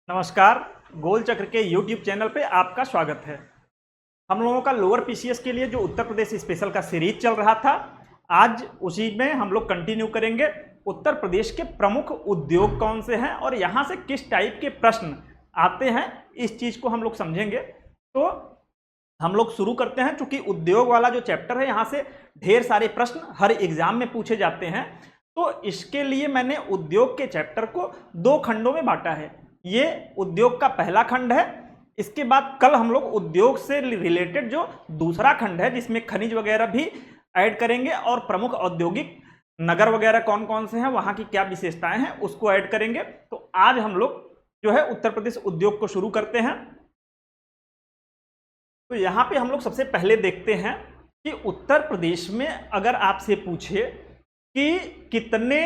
नमस्कार। गोल चक्र के YouTube चैनल पे आपका स्वागत है। हम लोगों का लोअर पीसीएस के लिए जो उत्तर प्रदेश स्पेशल का सीरीज चल रहा था, आज उसी में हम लोग कंटिन्यू करेंगे। उत्तर प्रदेश के प्रमुख उद्योग कौन से हैं और यहाँ से किस टाइप के प्रश्न आते हैं, इस चीज़ को हम लोग समझेंगे। तो हम लोग शुरू करते हैं। चूंकि उद्योग वाला जो चैप्टर है, यहाँ से ढेर सारे प्रश्न हर एग्जाम में पूछे जाते हैं, तो इसके लिए मैंने उद्योग के चैप्टर को दो खंडों में बांटा है। ये उद्योग का पहला खंड है। इसके बाद कल हम लोग उद्योग से रिलेटेड जो दूसरा खंड है, जिसमें खनिज वगैरह भी ऐड करेंगे और प्रमुख औद्योगिक नगर वगैरह कौन कौन से हैं, वहां की क्या विशेषताएं हैं, उसको ऐड करेंगे। तो आज हम लोग जो है उत्तर प्रदेश उद्योग को शुरू करते हैं। तो यहाँ पे हम लोग सबसे पहले देखते हैं कि उत्तर प्रदेश में अगर आपसे पूछे कि कितने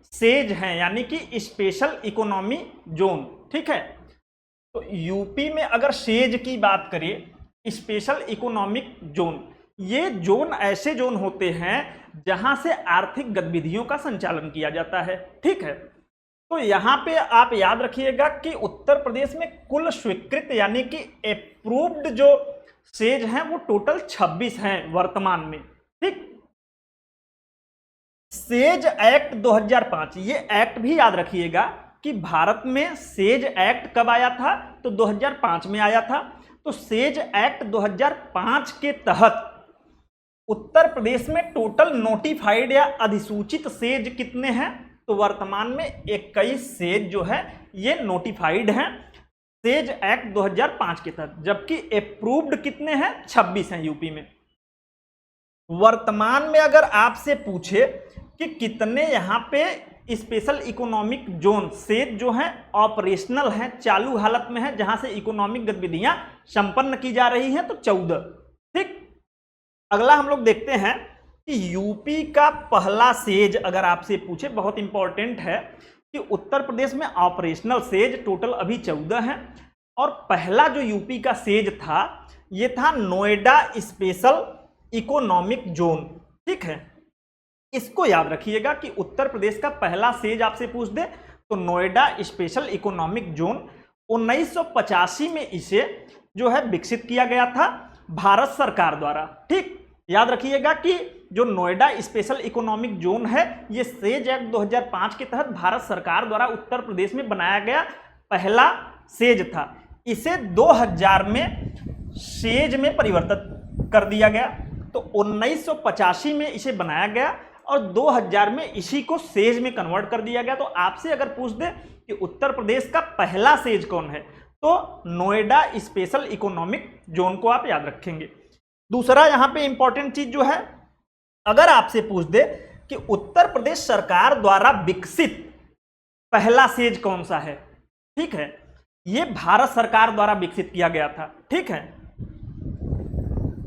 सेज हैं, यानी कि स्पेशल इकोनॉमी जोन, ठीक है। तो यूपी में अगर सेज की बात करें, स्पेशल इकोनॉमिक जोन, ये जोन ऐसे जोन होते हैं जहां से आर्थिक गतिविधियों का संचालन किया जाता है, ठीक है। तो यहां पे आप याद रखिएगा कि उत्तर प्रदेश में कुल स्वीकृत यानी कि अप्रूव्ड जो सेज हैं वो टोटल 26 हैं वर्तमान में, ठीक। सेज एक्ट 2005, ये एक्ट भी याद रखिएगा कि भारत में सेज एक्ट कब आया था, तो 2005 में आया था। तो सेज एक्ट 2005 के तहत उत्तर प्रदेश में टोटल नोटिफाइड या अधिसूचित सेज कितने हैं, तो वर्तमान में 21 सेज जो है ये नोटिफाइड हैं सेज एक्ट 2005 के तहत, जबकि अप्रूव्ड कितने हैं, 26 हैं यूपी में। वर्तमान में अगर आपसे पूछे कि कितने यहाँ पे स्पेशल इकोनॉमिक जोन सेज जो हैं ऑपरेशनल हैं, चालू हालत में हैं, जहां से इकोनॉमिक गतिविधियां संपन्न की जा रही हैं, तो 14, ठीक। अगला हम लोग देखते हैं कि यूपी का पहला सेज अगर आपसे पूछे, बहुत इंपॉर्टेंट है कि उत्तर प्रदेश में ऑपरेशनल सेज टोटल अभी 14 हैं, और पहला जो यूपी का सेज था ये था नोएडा स्पेशल इकोनॉमिक जोन, ठीक है। इसको याद रखिएगा कि उत्तर प्रदेश का पहला सेज आपसे पूछ दे तो नोएडा स्पेशल इकोनॉमिक जोन 1985 में इसे जो है विकसित किया गया था भारत सरकार द्वारा, ठीक। याद रखिएगा कि जो नोएडा स्पेशल इकोनॉमिक जोन है ये सेज एक्ट 2005 के तहत भारत सरकार द्वारा उत्तर प्रदेश में बनाया गया पहला सेज था। इसे 2000 में सेज में परिवर्तित कर दिया गया। तो 1985 में इसे बनाया गया और 2000 में इसी को सेज में कन्वर्ट कर दिया गया। तो आपसे अगर पूछ दे कि उत्तर प्रदेश का पहला सेज कौन है, तो नोएडा स्पेशल इकोनॉमिक जोन को आप याद रखेंगे। दूसरा यहां पे इंपॉर्टेंट चीज जो है, अगर आपसे पूछ दे कि उत्तर प्रदेश सरकार द्वारा विकसित पहला सेज कौन सा है, ठीक है, ये भारत सरकार द्वारा विकसित किया गया था, ठीक है।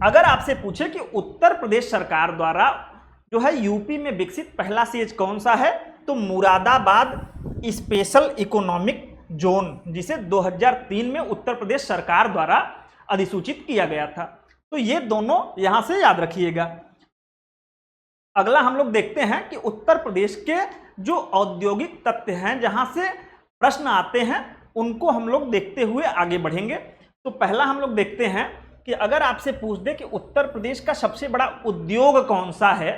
अगर आपसे पूछे कि उत्तर प्रदेश सरकार द्वारा जो है यूपी में विकसित पहला सेज कौन सा है, तो मुरादाबाद स्पेशल इकोनॉमिक जोन, जिसे 2003 में उत्तर प्रदेश सरकार द्वारा अधिसूचित किया गया था। तो ये दोनों यहां से याद रखिएगा। अगला हम लोग देखते हैं कि उत्तर प्रदेश के जो औद्योगिक तथ्य हैं जहां से प्रश्न आते हैं, उनको हम लोग देखते हुए आगे बढ़ेंगे। तो पहला हम लोग देखते हैं कि अगर आपसे पूछ दे कि उत्तर प्रदेश का सबसे बड़ा उद्योग कौन सा है,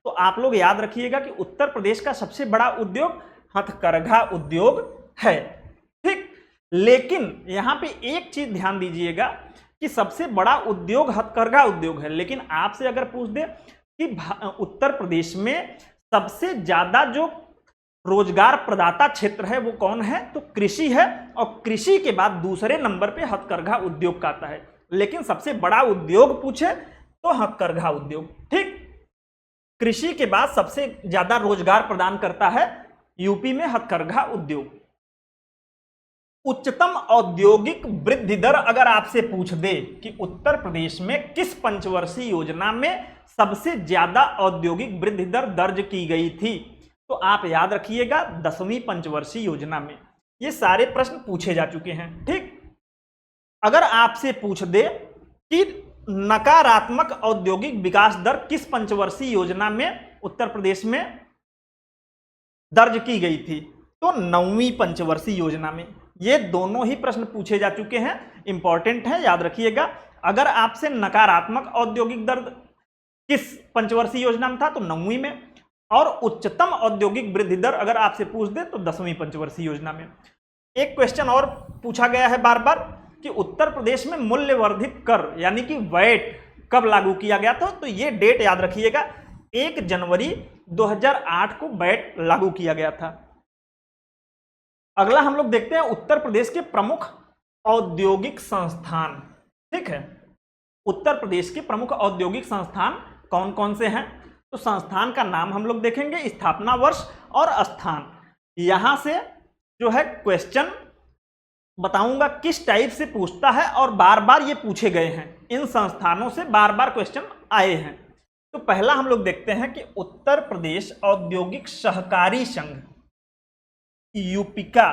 तो आप लोग याद रखिएगा कि उत्तर प्रदेश का सबसे बड़ा उद्योग हथकरघा उद्योग है, ठीक। लेकिन यहां पे एक चीज ध्यान दीजिएगा कि सबसे बड़ा उद्योग हथकरघा उद्योग है, लेकिन आपसे अगर पूछ दे कि उत्तर प्रदेश में सबसे ज्यादा जो रोजगार प्रदाता क्षेत्र है वो कौन है, तो कृषि है, और कृषि के बाद दूसरे नंबर पे हथकरघा उद्योग का आता है। लेकिन सबसे बड़ा उद्योग पूछे तो हथकरघा उद्योग, ठीक। कृषि के बाद सबसे ज्यादा रोजगार प्रदान करता है यूपी में हथकरघा उद्योग। उच्चतम औद्योगिक वृद्धि दर अगर आपसे पूछ दे कि उत्तर प्रदेश में किस पंचवर्षीय योजना में सबसे ज्यादा औद्योगिक वृद्धि दर दर्ज की गई थी, तो आप याद रखिएगा 10वीं पंचवर्षीय योजना में। ये सारे प्रश्न पूछे जा चुके हैं, ठीक। अगर आपसे पूछ दे कि नकारात्मक औद्योगिक विकास दर किस पंचवर्षीय योजना में उत्तर प्रदेश में दर्ज की गई थी, तो 9वीं पंचवर्षीय योजना में। ये दोनों ही प्रश्न पूछे जा चुके हैं, इंपॉर्टेंट है, याद रखिएगा। अगर आपसे नकारात्मक औद्योगिक दर किस पंचवर्षीय योजना में था तो 9वीं में, और उच्चतम औद्योगिक वृद्धि दर अगर आपसे पूछ दे तो 10वीं पंचवर्षीय योजना में। एक क्वेश्चन और पूछा गया है बार बार कि उत्तर प्रदेश में मूल्य वर्धित कर यानी कि वैट कब लागू किया गया था, तो ये डेट याद रखिएगा, 1 जनवरी 2008 को वैट लागू किया गया था। अगला हम लोग देखते हैं उत्तर प्रदेश के प्रमुख औद्योगिक संस्थान। ठीक है, उत्तर प्रदेश के प्रमुख औद्योगिक संस्थान कौन कौन से हैं, तो संस्थान का नाम हम लोग देखेंगे, स्थापना वर्ष और स्थान। यहां से जो है क्वेश्चन बताऊंगा किस टाइप से पूछता है, और बार बार ये पूछे गए हैं, इन संस्थानों से बार बार क्वेश्चन आए हैं। तो पहला हम लोग देखते हैं कि उत्तर प्रदेश औद्योगिक सहकारी संघ, यूपिका।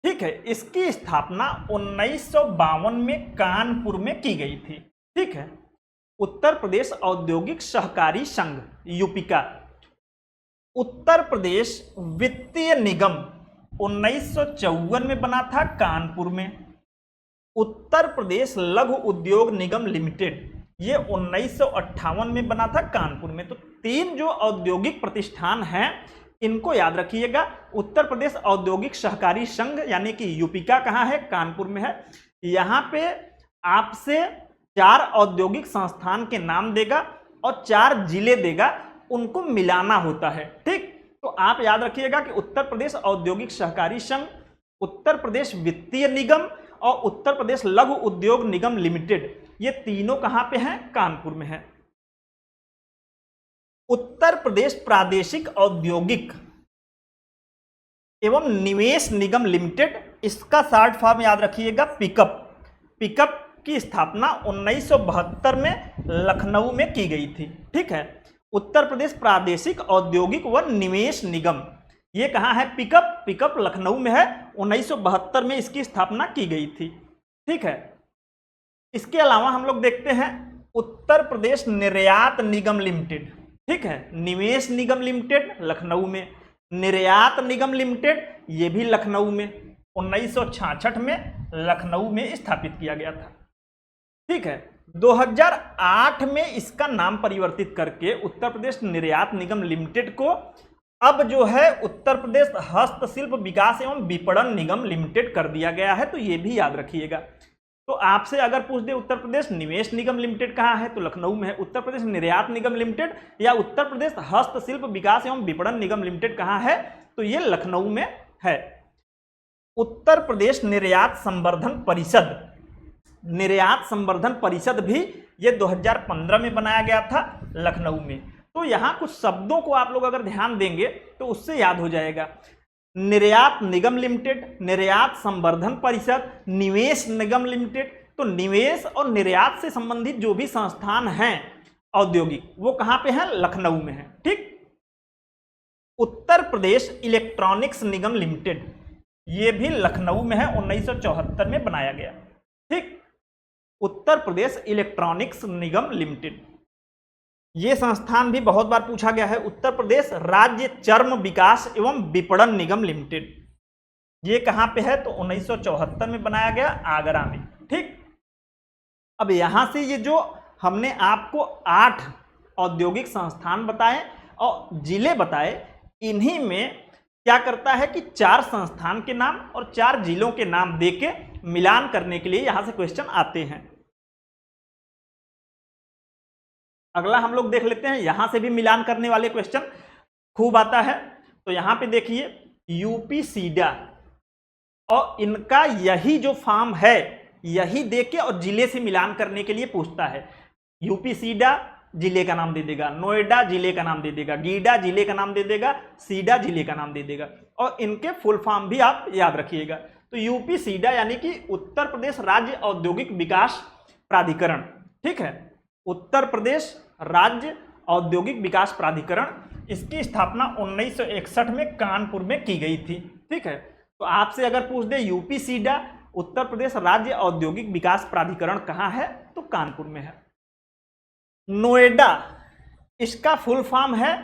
ठीक है, इसकी स्थापना 1952 में कानपुर में की गई थी। ठीक है, उत्तर प्रदेश औद्योगिक सहकारी संघ, यूपिका। उत्तर प्रदेश वित्तीय निगम 1954 में बना था, कानपुर में। उत्तर प्रदेश लघु उद्योग निगम लिमिटेड, ये 1958 में बना था, कानपुर में। तो 3 जो औद्योगिक प्रतिष्ठान हैं इनको याद रखिएगा। उत्तर प्रदेश औद्योगिक सहकारी संघ यानी कि यूपिका कहाँ है, कानपुर में है। यहाँ पे आपसे 4 औद्योगिक संस्थान के नाम देगा और 4 जिले देगा, उनको मिलाना होता है। ठीक, तो आप याद रखिएगा कि उत्तर प्रदेश औद्योगिक सहकारी संघ, उत्तर प्रदेश वित्तीय निगम और उत्तर प्रदेश लघु उद्योग निगम लिमिटेड, ये तीनों कहां पे हैं, कानपुर में है। उत्तर प्रदेश प्रादेशिक औद्योगिक एवं निवेश निगम लिमिटेड, इसका शॉर्ट फॉर्म याद रखिएगा पिकअप। पिकअप की स्थापना 1972 में लखनऊ में की गई थी। ठीक है, उत्तर प्रदेश प्रादेशिक औद्योगिक व निवेश निगम, ये कहाँ है, पिकअप। पिकअप लखनऊ में है, 1972 में इसकी स्थापना की गई थी। ठीक है, इसके अलावा हम लोग देखते हैं उत्तर प्रदेश निर्यात निगम लिमिटेड। ठीक है, निवेश निगम लिमिटेड लखनऊ में, निर्यात निगम लिमिटेड ये भी लखनऊ में, 1966 में लखनऊ में स्थापित किया गया था। ठीक है, 2008 में इसका नाम परिवर्तित करके उत्तर प्रदेश निर्यात निगम लिमिटेड को अब जो है उत्तर प्रदेश हस्तशिल्प विकास एवं विपणन निगम लिमिटेड कर दिया गया है, तो ये भी याद रखिएगा। तो आपसे अगर पूछ दे उत्तर प्रदेश निवेश निगम लिमिटेड कहाँ है, तो लखनऊ में है। उत्तर प्रदेश निर्यात निगम लिमिटेड या उत्तर प्रदेश हस्तशिल्प विकास एवं विपणन निगम लिमिटेड कहाँ है, तो ये लखनऊ में है। उत्तर प्रदेश निर्यात संवर्धन परिषद, निर्यात संवर्धन परिषद भी ये 2015 में बनाया गया था, लखनऊ में। तो यहाँ कुछ शब्दों को आप लोग अगर ध्यान देंगे तो उससे याद हो जाएगा। निर्यात निगम लिमिटेड, निर्यात संवर्धन परिषद, निवेश निगम लिमिटेड। तो निवेश और निर्यात से संबंधित जो भी संस्थान हैं औद्योगिक, वो कहाँ पे हैं, लखनऊ में है। ठीक, उत्तर प्रदेश इलेक्ट्रॉनिक्स निगम लिमिटेड, ये भी लखनऊ में है, 1974 में बनाया गया। ठीक, उत्तर प्रदेश इलेक्ट्रॉनिक्स निगम लिमिटेड, ये संस्थान भी बहुत बार पूछा गया है। उत्तर प्रदेश राज्य चर्म विकास एवं विपणन निगम लिमिटेड, ये कहां पे है, तो 1974 में बनाया गया, आगरा में। ठीक, अब यहां से ये जो हमने आपको 8 औद्योगिक संस्थान बताए और जिले बताए, इन्हीं में क्या करता है कि 4 संस्थान के नाम और 4 जिलों के नाम देके मिलान करने के लिए यहां से क्वेश्चन आते हैं। अगला हम लोग देख लेते हैं, यहां से भी मिलान करने वाले क्वेश्चन खूब आता है। तो यहां पे देखिए यूपी सीडा, और इनका यही जो फॉर्म है यही देके और जिले से मिलान करने के लिए पूछता है। यूपी सीडा जिले का नाम दे देगा, नोएडा जिले का नाम दे देगा, गीडा जिले का नाम दे देगा, सीडा जिले का नाम दे देगा, और इनके फुल फॉर्म भी आप याद रखिएगा। तो यूपी सीडा यानी कि उत्तर प्रदेश राज्य औद्योगिक विकास प्राधिकरण। ठीक है, उत्तर प्रदेश राज्य औद्योगिक विकास प्राधिकरण, इसकी स्थापना 1961 में कानपुर में की गई थी। ठीक है, तो आपसे अगर पूछ दे यूपी सीडा उत्तर प्रदेश राज्य औद्योगिक विकास प्राधिकरण कहाँ है, तो कानपुर में है। नोएडा, इसका फुल फॉर्म है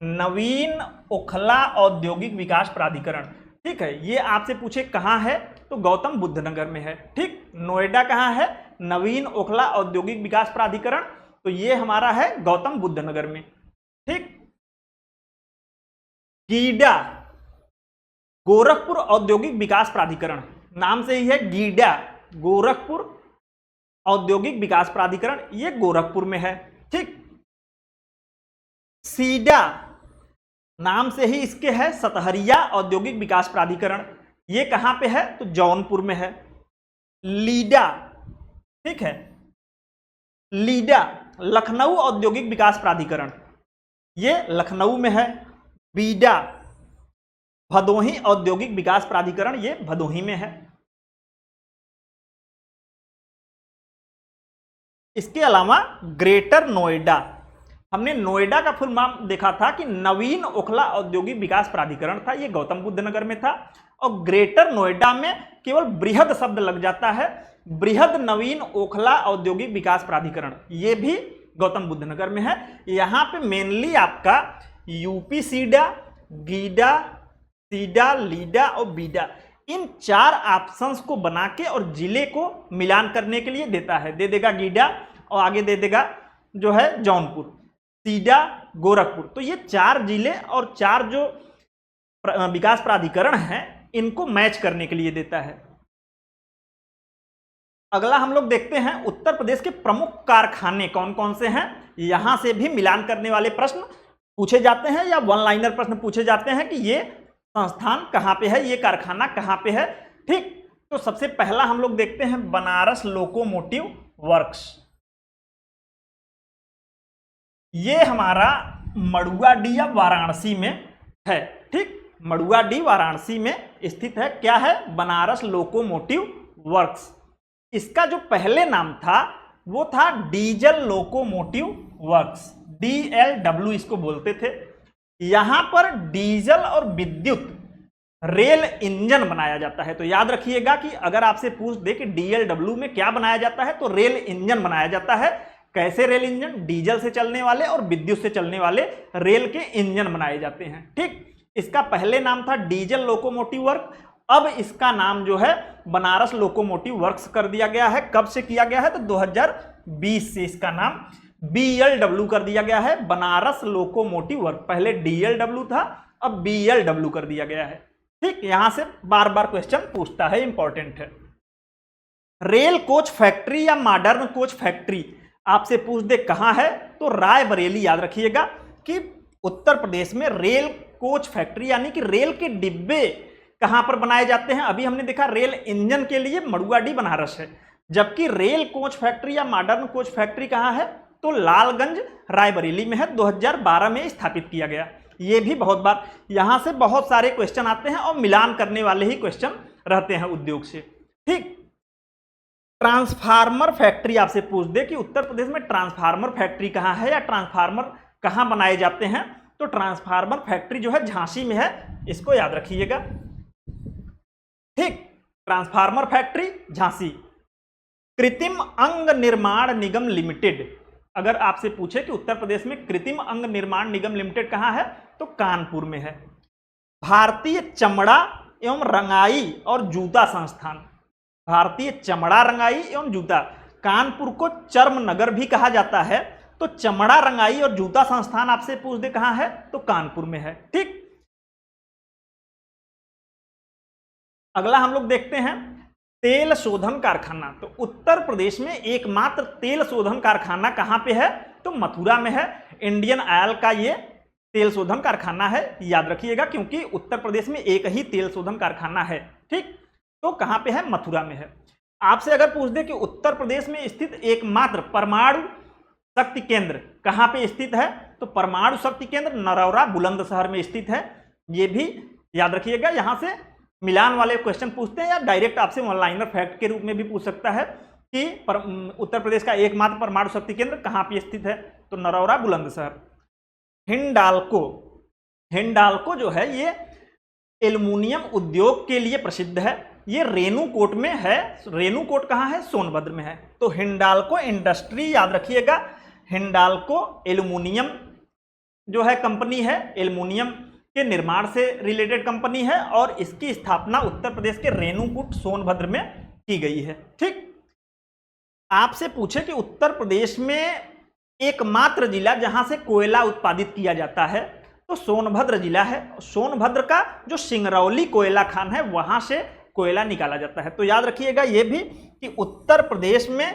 नवीन ओखला औद्योगिक विकास प्राधिकरण। ठीक है, ये आपसे पूछे कहाँ है तो गौतम बुद्ध नगर में है। ठीक, नोएडा कहाँ है, नवीन ओखला औद्योगिक विकास प्राधिकरण, तो ये हमारा है गौतम बुद्ध नगर में। ठीक, गीडा गोरखपुर औद्योगिक विकास प्राधिकरण, नाम से ही है गीडा, गोरखपुर औद्योगिक विकास प्राधिकरण, ये गोरखपुर में है। ठीक, सीडा नाम से ही इसके है सतहरिया औद्योगिक विकास प्राधिकरण, ये कहां पे है तो जौनपुर में है। लीडा, ठीक है, लीडा लखनऊ औद्योगिक विकास प्राधिकरण, ये लखनऊ में है। बीडा भदोही औद्योगिक विकास प्राधिकरण, ये भदोही में है। इसके अलावा ग्रेटर नोएडा, हमने नोएडा का फुल नाम देखा था कि नवीन ओखला औद्योगिक विकास प्राधिकरण था, ये गौतम बुद्ध नगर में था। और ग्रेटर नोएडा में केवल बृहद शब्द लग जाता है, बृहद नवीन ओखला औद्योगिक विकास प्राधिकरण, ये भी गौतम बुद्ध नगर में है। यहां पे मेनली आपका यूपी सीडा, गीडा, सीडा, लीडा और बीडा, इन 4 ऑप्शंस को बना के और जिले को मिलान करने के लिए देता है। दे देगा गीडा और आगे दे देगा जो है जौनपुर, सीडा, गोरखपुर, तो ये 4 जिले और 4 जो विकास प्राधिकरण हैं इनको मैच करने के लिए देता है। अगला हम लोग देखते हैं उत्तर प्रदेश के प्रमुख कारखाने कौन कौन से हैं। यहां से भी मिलान करने वाले प्रश्न पूछे जाते हैं या वन लाइनर प्रश्न पूछे जाते हैं कि ये संस्थान कहां पे है, ये कारखाना कहां पे है। ठीक, तो सबसे पहला हम लोग देखते हैं बनारस लोकोमोटिव वर्क्स, ये हमारा मड़ुआडीह या वाराणसी में है। ठीक, मड़ुआडीह वाराणसी में स्थित है। क्या है, बनारस लोकोमोटिव वर्क्स। इसका जो पहले नाम था वो था डीजल लोकोमोटिव वर्क्स, DLW इसको बोलते थे। यहां पर डीजल और विद्युत रेल इंजन बनाया जाता है। तो याद रखिएगा कि अगर आपसे पूछ दे कि DLW में क्या बनाया जाता है तो रेल इंजन बनाया जाता है। कैसे रेल इंजन, डीजल से चलने वाले और विद्युत से चलने वाले रेल के इंजन बनाए जाते हैं। ठीक, इसका पहले नाम था डीजल लोकोमोटिव वर्क, अब इसका नाम जो है बनारस लोकोमोटिव वर्क्स कर दिया गया है। कब से किया गया है तो 2020 से इसका नाम BLW कर दिया गया है, बनारस लोकोमोटिव वर्क। पहले DLW था, अब BLW कर दिया गया है। ठीक, यहां से बार बार क्वेश्चन पूछता है, इंपॉर्टेंट है। रेल कोच फैक्ट्री या मॉडर्न कोच फैक्ट्री आपसे पूछ दे कहां है तो रायबरेली। याद रखिएगा कि उत्तर प्रदेश में रेल कोच फैक्ट्री यानी कि रेल के डिब्बे कहां पर बनाए जाते हैं। अभी हमने देखा रेल इंजन के लिए मड़ुआडीह बनारस है, जबकि रेल कोच फैक्ट्री या मॉडर्न कोच फैक्ट्री कहां है तो लालगंज रायबरेली में है, 2012 में स्थापित किया गया। ये भी बहुत बार यहां से बहुत सारे क्वेश्चन आते हैं और मिलान करने वाले ही क्वेश्चन रहते हैं उद्योग से। ठीक, ट्रांसफार्मर फैक्ट्री आपसे पूछ दे कि उत्तर प्रदेश में ट्रांसफार्मर फैक्ट्री कहां है या ट्रांसफार्मर कहां बनाए जाते हैं, तो ट्रांसफार्मर फैक्ट्री जो है झांसी में है, इसको याद रखिएगा। ठीक, ट्रांसफार्मर फैक्ट्री झांसी। कृत्रिम अंग निर्माण निगम लिमिटेड, अगर आपसे पूछे कि उत्तर प्रदेश में कृत्रिम अंग निर्माण निगम लिमिटेड कहां है तो कानपुर में है। भारतीय चमड़ा एवं रंगाई और जूता संस्थान, भारतीय चमड़ा रंगाई एवं जूता, कानपुर को चर्म नगर भी कहा जाता है, तो चमड़ा रंगाई और जूता संस्थान आपसे पूछ दे कहां है तो कानपुर में है। ठीक, अगला हम लोग देखते हैं तेल शोधन कारखाना। तो उत्तर प्रदेश में एकमात्र तेल शोधन कारखाना कहां पे है तो मथुरा में है। इंडियन ऑयल का ये तेल शोधन कारखाना है, याद रखिएगा, क्योंकि उत्तर प्रदेश में एक ही तेल शोधन कारखाना है। ठीक, तो कहां पे है, मथुरा में है। आपसे अगर पूछ दे कि उत्तर प्रदेश में स्थित एकमात्र परमाणु शक्ति केंद्र कहां पे स्थित है तो परमाणु शक्ति केंद्र नरौरा बुलंदशहर में स्थित है, ये भी याद रखिएगा। यहां से मिलान वाले क्वेश्चन पूछते हैं या डायरेक्ट आपसे वन लाइनर फैक्ट के रूप में भी पूछ सकता है कि उत्तर प्रदेश का एकमात्र परमाणु शक्ति केंद्र कहां पे स्थित है तो नरौरा बुलंदशहर। हिंडाल्को, हिंडाल्को जो है ये एल्युमिनियम उद्योग के लिए प्रसिद्ध है, ये रेणुकूट में है। रेणुकूट कहां है, सोनभद्र में है। तो हिंडाल्को इंडस्ट्री याद रखिएगा, हिंडाल्को एल्युमिनियम जो है कंपनी है, एल्युमिनियम के निर्माण से रिलेटेड कंपनी है और इसकी स्थापना उत्तर प्रदेश के रेणुकूट सोनभद्र में की गई है। ठीक, आपसे पूछे कि उत्तर प्रदेश में एकमात्र जिला जहां से कोयला उत्पादित किया जाता है तो सोनभद्र जिला है। सोनभद्र का जो सिंगरौली कोयला खान है वहां से कोयला निकाला जाता है। तो याद रखिएगा ये भी कि उत्तर प्रदेश में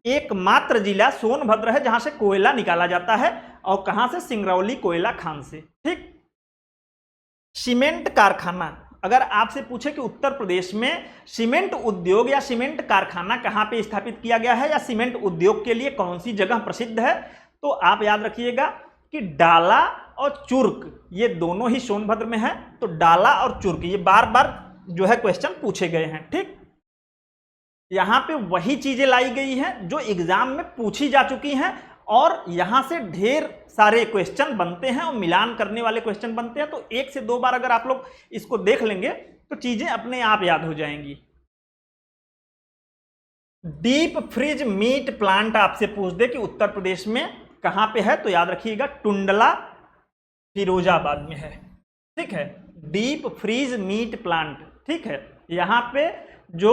एकमात्र जिला सोनभद्र है जहां से कोयला निकाला जाता है, और कहां से? सिंगरौली कोयला खान से। ठीक, सीमेंट कारखाना, अगर आपसे पूछे कि उत्तर प्रदेश में सीमेंट उद्योग या सीमेंट कारखाना कहां पे स्थापित किया गया है या सीमेंट उद्योग के लिए कौन सी जगह प्रसिद्ध है, तो आप याद रखिएगा कि डाला और चुर्क ये दोनों ही सोनभद्र में है। तो डाला और चुर्क ये बार बार जो है क्वेश्चन पूछे गए हैं। ठीक, यहां पे वही चीजें लाई गई हैं जो एग्जाम में पूछी जा चुकी हैं और यहां से ढेर सारे क्वेश्चन बनते हैं और मिलान करने वाले क्वेश्चन बनते हैं। तो 1 से 2 बार अगर आप लोग इसको देख लेंगे तो चीजें अपने आप याद हो जाएंगी। डीप फ्रीज मीट प्लांट आपसे पूछ दे कि उत्तर प्रदेश में कहां पे है, तो याद रखिएगा टुंडला फिरोजाबाद में है। ठीक है, डीप फ्रीज मीट प्लांट। ठीक है, यहां पे जो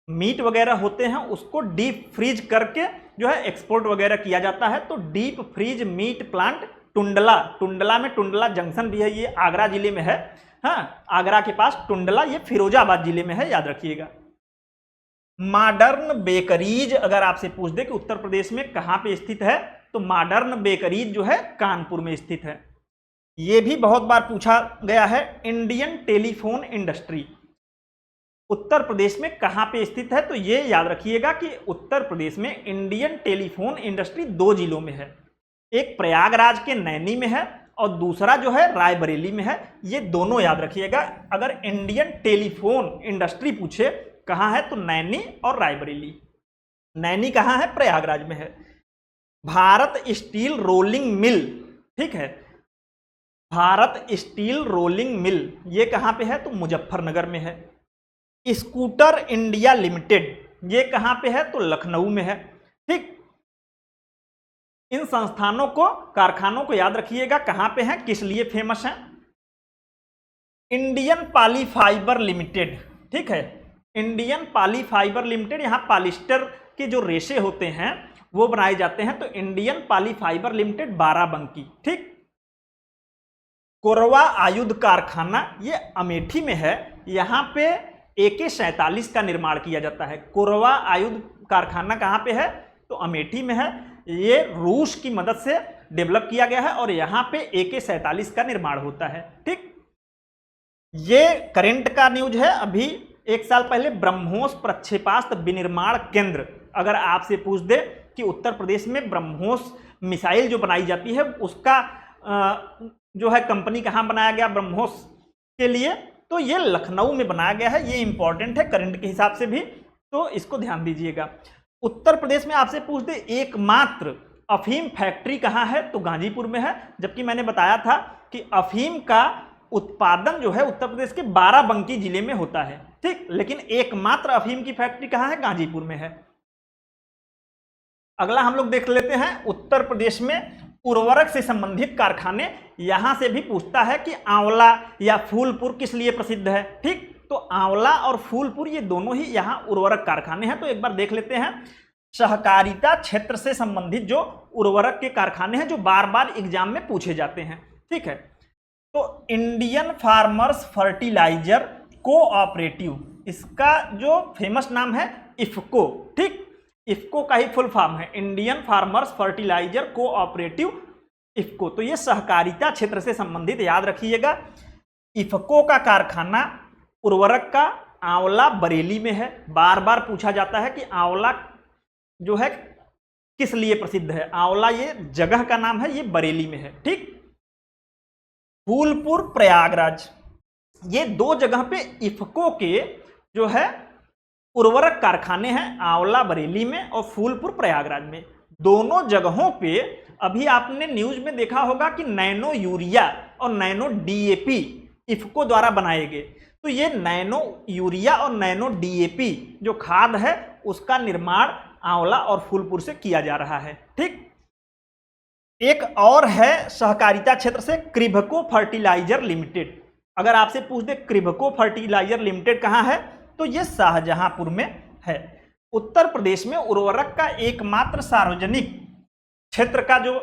मीट वगैरह होते हैं उसको डीप फ्रीज करके जो है एक्सपोर्ट वगैरह किया जाता है। तो deep freeze meat plant Tundla में टुंडला जंक्शन भी है, ये आगरा जिले में है। हाँ, आगरा के पास टुंडला, ये फिरोजाबाद जिले में है, याद रखिएगा। मॉडर्न बेकरीज अगर आपसे पूछ दे कि उत्तर प्रदेश में कहां पे स्थित है, तो मॉडर्न बेकरीज जो है कानपुर में स्थित है। ये भी बहुत बार पूछा गया है। Indian telephone industry Uttar Pradesh में कहां पे स्थित है, तो ये याद रखिएगा कि उत्तर प्रदेश में इंडियन टेलीफोन इंडस्ट्री 2 जिलों में है। एक प्रयागराज के नैनी में है और दूसरा जो है रायबरेली में है। ये दोनों याद रखिएगा। अगर इंडियन टेलीफोन इंडस्ट्री पूछे कहां है, तो नैनी और रायबरेली। नैनी कहां है? प्रयागराज में है। भारत स्टील रोलिंग मिल, ठीक है, भारत स्टील रोलिंग मिल ये कहां पे है, तो मुजफ्फरनगर में है। स्कूटर इंडिया लिमिटेड ये कहां पे है, तो लखनऊ में है। ठीक, इन संस्थानों को, कारखानों को याद रखिएगा कहां पे हैं, किस लिए फेमस हैं। इंडियन पॉलीफाइबर लिमिटेड, ठीक है, इंडियन पॉलीफाइबर लिमिटेड, यहां पॉलिस्टर के जो रेशे होते हैं वो बनाए जाते हैं। तो इंडियन पॉलीफाइबर लिमिटेड बाराबंकी। ठीक, कोरवा आयुध कारखाना ये अमेठी में है। यहां पे AK-47 का निर्माण किया जाता है। कोरवा आयुध कारखाना कहां पे है, तो अमेठी में है। ये रूस की मदद से डेवलप किया गया है और यहां पे AK-47 का निर्माण होता है। ठीक, ये करंट का न्यूज है। अभी 1 साल पहले ब्रह्मोस प्रक्षेपास्त्र विनिर्माण केंद्र, अगर आपसे पूछ दे कि उत्तर प्रदेश में ब्रह्मोस मिसाइल जो बनाई जाती है उसका जो है कंपनी कहां बनाया गया ब्रह्मोस के लिए, तो ये लखनऊ में बनाया गया है। ये इंपॉर्टेंट है करंट के हिसाब से भी, तो इसको ध्यान दीजिएगा। उत्तर प्रदेश में आपसे पूछ दे एकमात्र अफीम फैक्ट्री कहां है, तो गाजीपुर में है। जबकि मैंने बताया था कि अफीम का उत्पादन जो है उत्तर प्रदेश के बाराबंकी जिले में होता है। ठीक, लेकिन एकमात्र अफीम की फैक्ट्री कहां है, गाजीपुर में है। अगला हम लोग देख लेते हैं उत्तर प्रदेश में उर्वरक से संबंधित कारखाने। यहां से भी पूछता है कि आंवला या फूलपुर किस लिए प्रसिद्ध है। ठीक, तो आंवला और फूलपुर ये दोनों ही यहां उर्वरक कारखाने हैं। तो एक बार देख लेते हैं सहकारिता क्षेत्र से संबंधित जो उर्वरक के कारखाने हैं जो बार बार एग्जाम में पूछे जाते हैं। ठीक है, तो इंडियन फार्मर्स फर्टिलाइजर कोऑपरेटिव, इसका जो फेमस नाम है इफको। ठीक, इफको का ही फुल फॉर्म है Indian farmers fertiliser cooperative, IFFCO. तो ये सहकारिता क्षेत्र से संबंधित, याद रखिएगा। इफको का कारखाना उर्वरक का आंवला बरेली में है। बार बार पूछा जाता है कि आंवला जो है किस लिए प्रसिद्ध है। आंवला ये जगह का नाम है, ये बरेली में है। ठीक, फूलपुर प्रयागराज, ये 2 जगह पे इफको के जो है उर्वरक कारखाने हैं, आंवला बरेली में और फूलपुर प्रयागराज में। दोनों जगहों पे अभी आपने न्यूज में देखा होगा कि नैनो यूरिया और नैनो DAP इफको द्वारा बनाए गए। तो ये नैनो यूरिया और नैनो DAP जो खाद है उसका निर्माण आंवला और फूलपुर से किया जा रहा है। ठीक, एक और है सहकारिता क्षेत्र से क्रिभको फर्टिलाइजर लिमिटेड। अगर आपसे पूछ दे क्रिभको फर्टिलाइजर लिमिटेड कहाँ है, तो ये शाहजहांपुर में है। उत्तर प्रदेश में उर्वरक का एकमात्र सार्वजनिक क्षेत्र का जो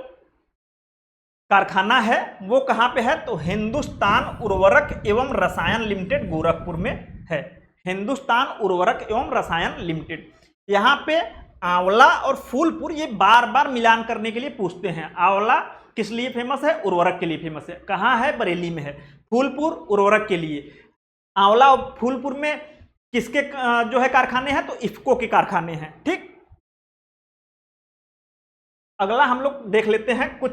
कारखाना है वो कहाँ पे है, तो हिंदुस्तान उर्वरक एवं रसायन लिमिटेड गोरखपुर में है। हिंदुस्तान उर्वरक एवं रसायन लिमिटेड। यहाँ पे आंवला और फूलपुर ये बार बार मिलान करने के लिए पूछते हैं। आंवला किस लिए फेमस है, उर्वरक के लिए फेमस है। कहाँ है, बरेली में है। फूलपुर उर्वरक के लिए। आंवला और फूलपुर में किसके जो है कारखाने हैं, तो इफ्को के कारखाने हैं। ठीक, अगला हम लोग देख लेते हैं कुछ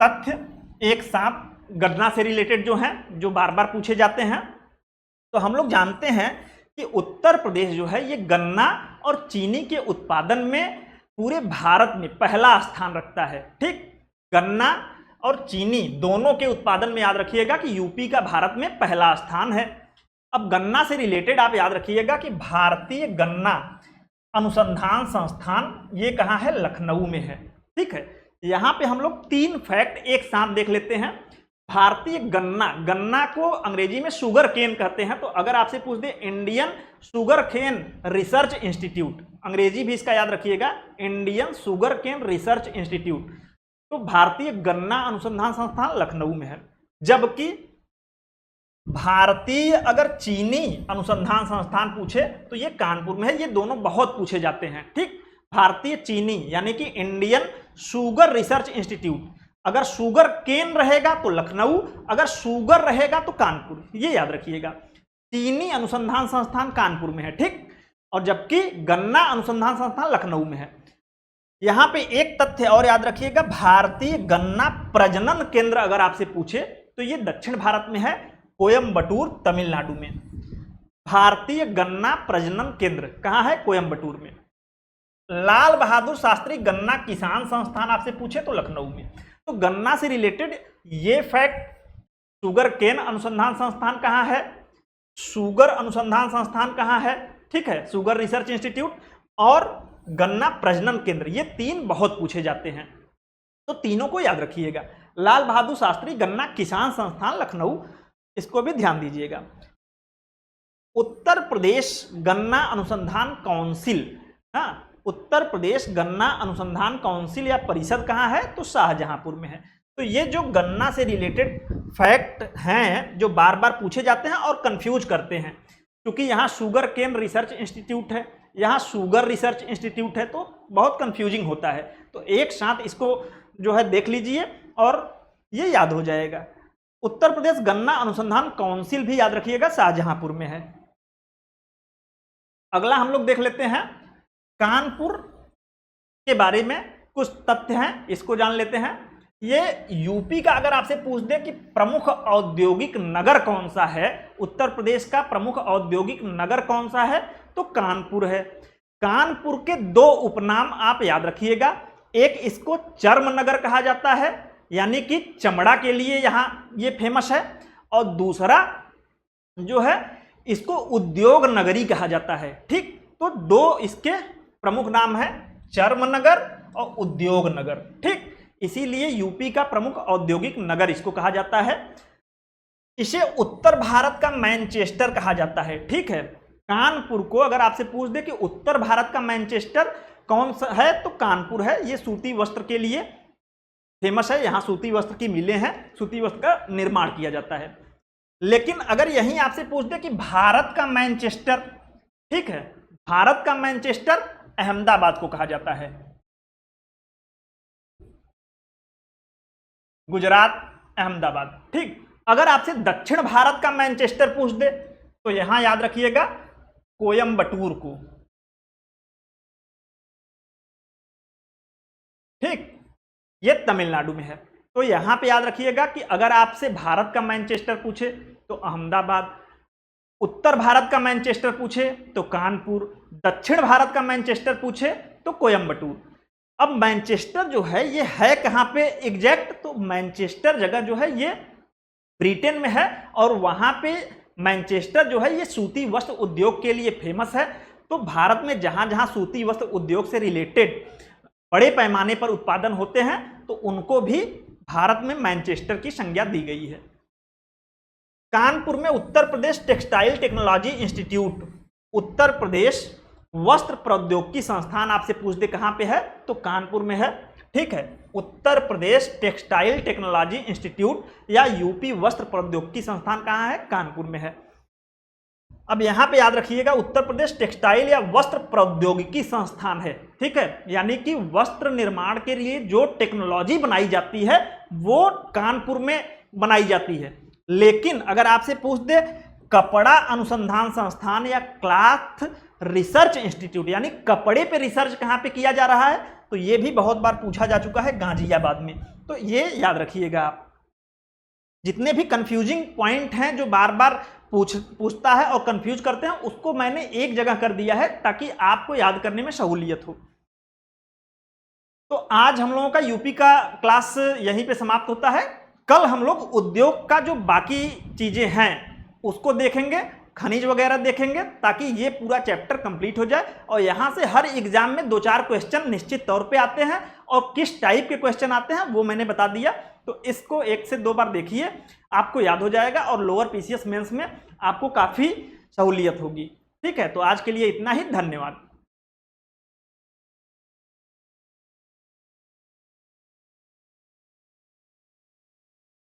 तथ्य एक साथ गन्ना से रिलेटेड जो हैं, जो बार बार पूछे जाते हैं। तो हम लोग जानते हैं कि उत्तर प्रदेश जो है ये गन्ना और चीनी के उत्पादन में पूरे भारत में पहला स्थान रखता है। ठीक, गन्ना और चीनी दोनों के उत्पादन में याद रखिएगा कि यूपी का भारत में पहला स्थान है। अब गन्ना से रिलेटेड आप याद रखिएगा कि भारतीय गन्ना अनुसंधान संस्थान ये कहाँ है, लखनऊ में है। ठीक है, यहाँ पे हम लोग 3 फैक्ट एक साथ देख लेते हैं। भारतीय गन्ना, गन्ना को अंग्रेजी में शुगर केन कहते हैं। तो अगर आपसे पूछ दे Indian sugar cane research institute, अंग्रेजी भी इसका याद रखिएगा, Indian sugar cane research institute, तो भारतीय गन्ना अनुसंधान संस्थान लखनऊ में है। जबकि भारतीय अगर चीनी अनुसंधान संस्थान पूछे तो ये कानपुर में है। ये दोनों बहुत पूछे जाते हैं। ठीक, भारतीय चीनी यानी कि इंडियन शुगर रिसर्च इंस्टीट्यूट, अगर शुगर केन रहेगा तो लखनऊ, अगर शुगर रहेगा तो कानपुर, ये याद रखिएगा। चीनी अनुसंधान संस्थान कानपुर में है। ठीक, और जबकि गन्ना अनुसंधान संस्थान लखनऊ में है। यहां पे एक तथ्य और याद रखिएगा, भारतीय गन्ना प्रजनन केंद्र अगर आपसे पूछे तो ये दक्षिण भारत में है, कोयम्बटूर तमिलनाडु में। भारतीय गन्ना प्रजनन केंद्र कहां है, कोयम्बटूर में। लाल बहादुर शास्त्री गन्ना किसान संस्थान आपसे पूछे तो लखनऊ में। तो गन्ना से रिलेटेड ये फैक्ट, शुगर केन अनुसंधान संस्थान कहां है, शुगर अनुसंधान संस्थान कहां है, ठीक है, शुगर रिसर्च इंस्टीट्यूट, और गन्ना प्रजनन केंद्र, ये 3 बहुत पूछे जाते हैं। तो तीनों को याद रखिएगा। लाल बहादुर शास्त्री गन्ना किसान संस्थान लखनऊ, इसको भी ध्यान दीजिएगा। उत्तर प्रदेश गन्ना अनुसंधान काउंसिल, हाँ, उत्तर प्रदेश गन्ना अनुसंधान काउंसिल या परिषद कहाँ है, तो शाहजहांपुर में है। तो ये जो गन्ना से रिलेटेड फैक्ट हैं जो बार बार पूछे जाते हैं और कंफ्यूज करते हैं, क्योंकि यहाँ शुगर केन रिसर्च इंस्टीट्यूट है, यहाँ शुगर रिसर्च इंस्टीट्यूट है, तो बहुत कंफ्यूजिंग होता है। तो एक साथ इसको जो है देख लीजिए और ये याद हो जाएगा। उत्तर प्रदेश गन्ना अनुसंधान काउंसिल भी याद रखिएगा, शाहजहांपुर में है। अगला हम लोग देख लेते हैं कानपुर के बारे में कुछ तथ्य हैं, इसको जान लेते हैं। ये यूपी का अगर आपसे पूछ दे कि प्रमुख औद्योगिक नगर कौन सा है, उत्तर प्रदेश का प्रमुख औद्योगिक नगर कौन सा है, तो कानपुर है। कानपुर के 2 उपनाम आप याद रखिएगा। एक, इसको चर्म नगर कहा जाता है, यानी कि चमड़ा के लिए यहाँ ये फेमस है, और दूसरा जो है इसको उद्योग नगरी कहा जाता है। ठीक, तो 2 इसके प्रमुख नाम है, चर्म नगर और उद्योग नगर। ठीक, इसीलिए यूपी का प्रमुख औद्योगिक नगर इसको कहा जाता है। इसे उत्तर भारत का मैनचेस्टर कहा जाता है। ठीक है, कानपुर को अगर आपसे पूछ दे कि उत्तर भारत का मैनचेस्टर कौन सा है, तो कानपुर है। ये सूती वस्त्र के लिए फेमस है, यहाँ सूती वस्त्र की मिलें हैं, सूती वस्त्र का निर्माण किया जाता है। लेकिन अगर यहीं आपसे पूछ दे कि भारत का मैनचेस्टर, ठीक है, भारत का मैनचेस्टर अहमदाबाद को कहा जाता है। गुजरात, अहमदाबाद। ठीक, अगर आपसे दक्षिण भारत का मैनचेस्टर पूछ दे तो यहां याद रखिएगा कोयम्बटूर को। ठीक, ये तमिलनाडु में है। तो यहां पे याद रखिएगा कि अगर आपसे भारत का मैनचेस्टर पूछे तो अहमदाबाद, उत्तर भारत का मैनचेस्टर पूछे तो कानपुर, दक्षिण भारत का मैनचेस्टर पूछे तो कोयम्बटूर। अब मैनचेस्टर जो है ये है कहाँ पे एग्जैक्ट, तो मैनचेस्टर जगह जो है ये ब्रिटेन में है, और वहाँ पे मैनचेस्टर जो है ये सूती वस्त्र उद्योग के लिए फेमस है। तो भारत में जहाँ जहाँ सूती वस्त्र उद्योग से रिलेटेड बड़े पैमाने पर उत्पादन होते हैं तो उनको भी भारत में मैनचेस्टर की संज्ञा दी गई है। कानपुर में Uttar Pradesh textile technology institute, Uttar Pradesh वस्त्र प्रौद्योगिकी संस्थान आपसे पूछ दे कहां पे है तो कानपुर में है। ठीक है, Uttar Pradesh textile technology institute या यूपी वस्त्र प्रौद्योगिकी संस्थान कहां है, कानपुर में है। अब यहां पे याद रखिएगा उत्तर प्रदेश टेक्सटाइल या वस्त्र प्रौद्योगिकी संस्थान है। ठीक है, यानी कि वस्त्र निर्माण के लिए जो टेक्नोलॉजी बनाई जाती है वो कानपुर में बनाई जाती है। लेकिन अगर आपसे पूछ दे कपड़ा अनुसंधान संस्थान या क्लॉथ रिसर्च इंस्टीट्यूट, यानी कपड़े पे रिसर्च कहां पे किया जा रहा है, तो ये भी बहुत बार पूछा जा चुका है, गाजियाबाद में। तो ये याद रखिएगा आप। जितने भी कंफ्यूजिंग पॉइंट हैं जो बार बार पूछता है और कंफ्यूज करते हैं, उसको मैंने एक जगह कर दिया है ताकि आपको याद करने में सहूलियत हो। तो आज हम लोगों का यूपी का क्लास यहीं पे समाप्त होता है। कल हम लोग उद्योग का जो बाकी चीजें हैं उसको देखेंगे, खनिज वगैरह देखेंगे, ताकि ये पूरा चैप्टर कंप्लीट हो जाए। और यहाँ से हर एग्जाम में 2-4 क्वेश्चन निश्चित तौर पे आते हैं, और किस टाइप के क्वेश्चन आते हैं वो मैंने बता दिया। तो इसको 1 से 2 बार देखिए, आपको याद हो जाएगा और लोअर पीसीएस मेंस में आपको काफ़ी सहूलियत होगी। ठीक है, तो आज के लिए इतना ही, धन्यवाद।